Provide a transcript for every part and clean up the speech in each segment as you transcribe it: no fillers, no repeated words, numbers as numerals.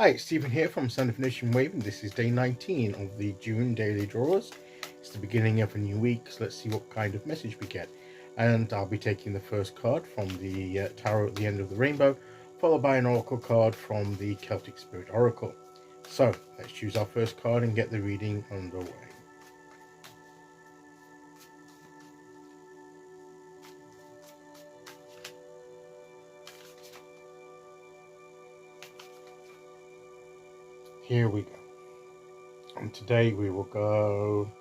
Hi, it's Stephen here from Son of Nation Wave, and this is day 19 of the June daily draws. It's the beginning of a new week, so let's see what kind of message we get. And I'll be taking the first card from the tarot at the end of the rainbow, followed by an oracle card from the Celtic Spirit Oracle. So let's choose our first card and get the reading underway. Here we go. And today we will go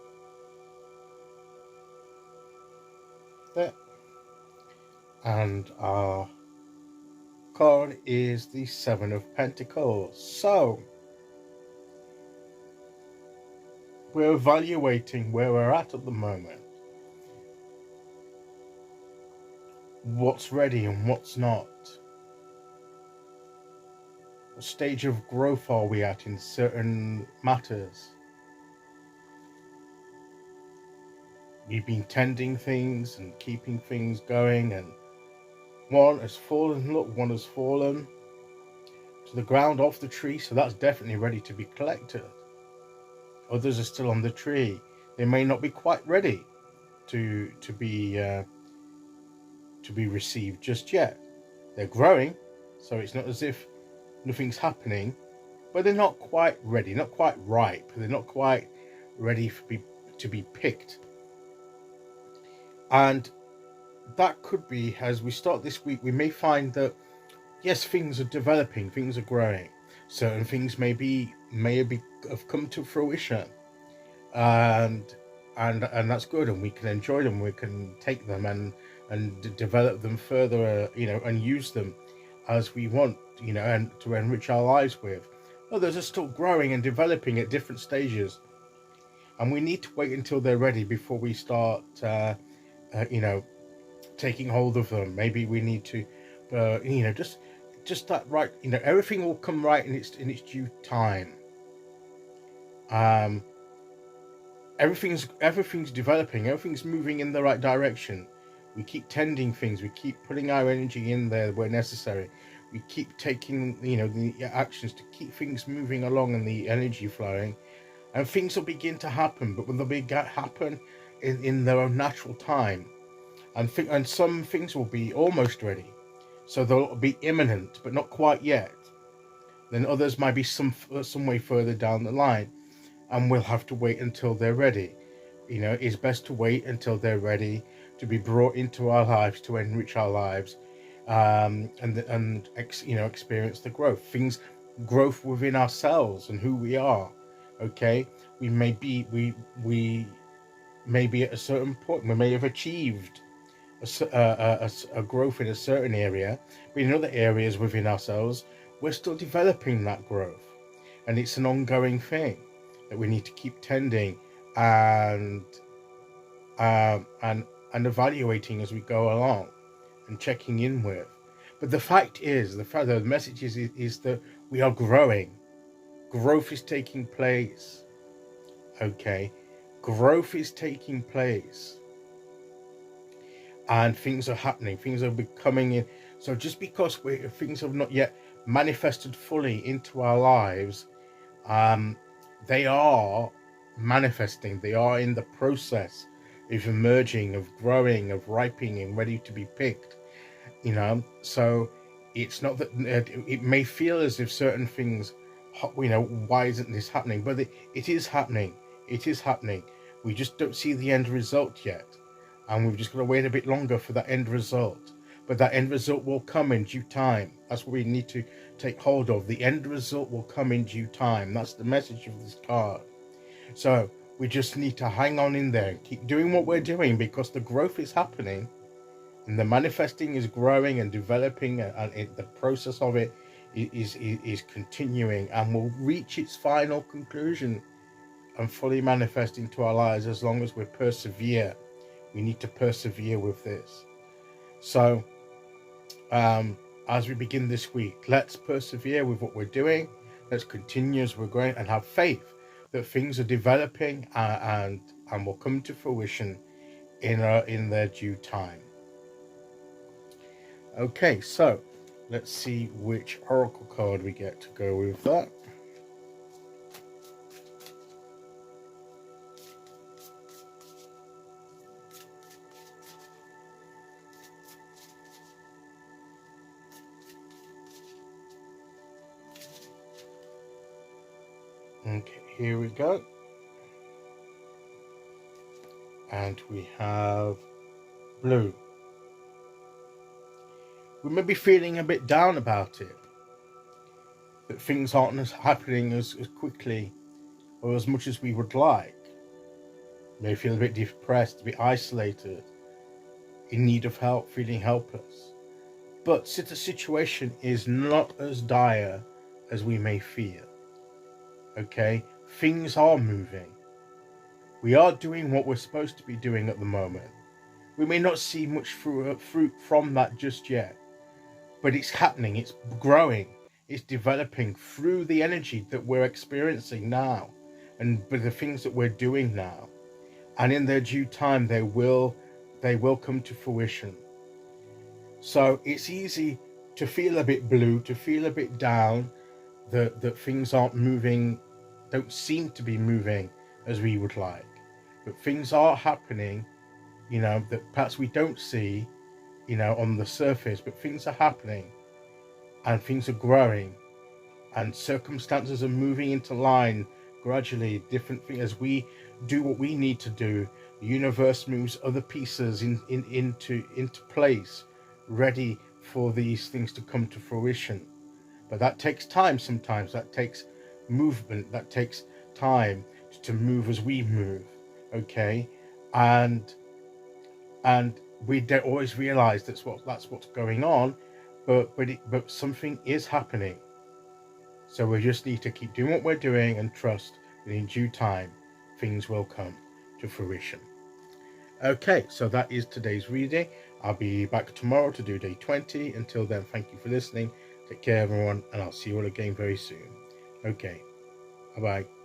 there. And our card is the Seven of Pentacles. So we're evaluating where we're at the moment. What's ready and what's not. What stage of growth are we at in certain matters? We've been tending things and keeping things going, and one has fallen. Look, one has fallen to the ground off the tree, so that's definitely ready to be collected. Others are still on the tree. They may not be quite ready to be received just yet. They're growing, so it's not as if nothing's happening, but they're not quite ready, not quite ripe. They're not quite ready to be picked. And that could be, as we start this week, we may find that yes, things are developing, things are growing. Certain things may have come to fruition, and that's good, and we can enjoy them. We can take them and develop them further, and use them as we want, and to enrich our lives with. Others are still growing and developing at different stages, and we need to wait until they're ready before we start, taking hold of them. Maybe we need to, just that right. Everything will come right in its due time. Everything's developing. Everything's moving in the right direction. We keep tending things. We keep putting our energy in there where necessary. We keep taking, the actions to keep things moving along and the energy flowing, and things will begin to happen. But will they happen in their own natural time? And some things will be almost ready, so they'll be imminent, but not quite yet. Then others might be some way further down the line, and we'll have to wait until they're ready. It's best to wait until they're ready to be brought into our lives, to enrich our lives, and experience the growth within ourselves and who we are. Okay, we may be at a certain point. We may have achieved a growth in a certain area, but in other areas within ourselves, we're still developing that growth, and it's an ongoing thing that we need to keep tending and evaluating as we go along and checking in with. But the message is that we are growing. Growth is taking place. Okay, growth is taking place, and things are happening. Things are becoming in. So just because things have not yet manifested fully into our lives, they are manifesting. They are in the process of emerging, of growing, of ripening, and ready to be picked. So it's not that it may feel as if certain things, why isn't this happening? But it is happening. It is happening. We just don't see the end result yet, and we've just got to wait a bit longer for that end result. But that end result will come in due time. That's what we need to take hold of. The end result will come in due time. That's the message of this card. So we just need to hang on in there and keep doing what we're doing, because the growth is happening and the manifesting is growing and developing, and the process of it is continuing, and will reach its final conclusion and fully manifest into our lives as long as we persevere. We need to persevere with this. So as we begin this week, let's persevere with what we're doing. Let's continue as we're growing, and have faith that things are developing and will come to fruition in their due time. Okay, so Let's see which oracle card we get to go with that. Okay, here we go. And we have blue. We may be feeling a bit down about it, that things aren't happening as quickly or as much as we would like. We may feel a bit depressed, a bit isolated, in need of help, feeling helpless. But the situation is not as dire as we may fear. Okay? Things are moving. We are doing what we're supposed to be doing at the moment. We may not see much fruit from that just yet, but it's happening, it's growing, it's developing through the energy that we're experiencing now and with the things that we're doing now. And in their due time, they will come to fruition. So it's easy to feel a bit blue, to feel a bit down, that things aren't moving, don't seem to be moving as we would like. But things are happening, that perhaps we don't see, on the surface, but things are happening and things are growing and circumstances are moving into line gradually. Different things, as we do what we need to do, the universe moves other pieces into place, ready for these things to come to fruition. But that takes time. Sometimes that takes movement, that takes time to move as we move. Okay, and we don't always realize that's what's going on, but something is happening. So we just need to keep doing what we're doing and trust that in due time things will come to fruition. Okay, so that is today's reading. I'll be back tomorrow to do day 20. Until then, thank you for listening. Take care, everyone, and I'll see you all again very soon. Okay, bye-bye.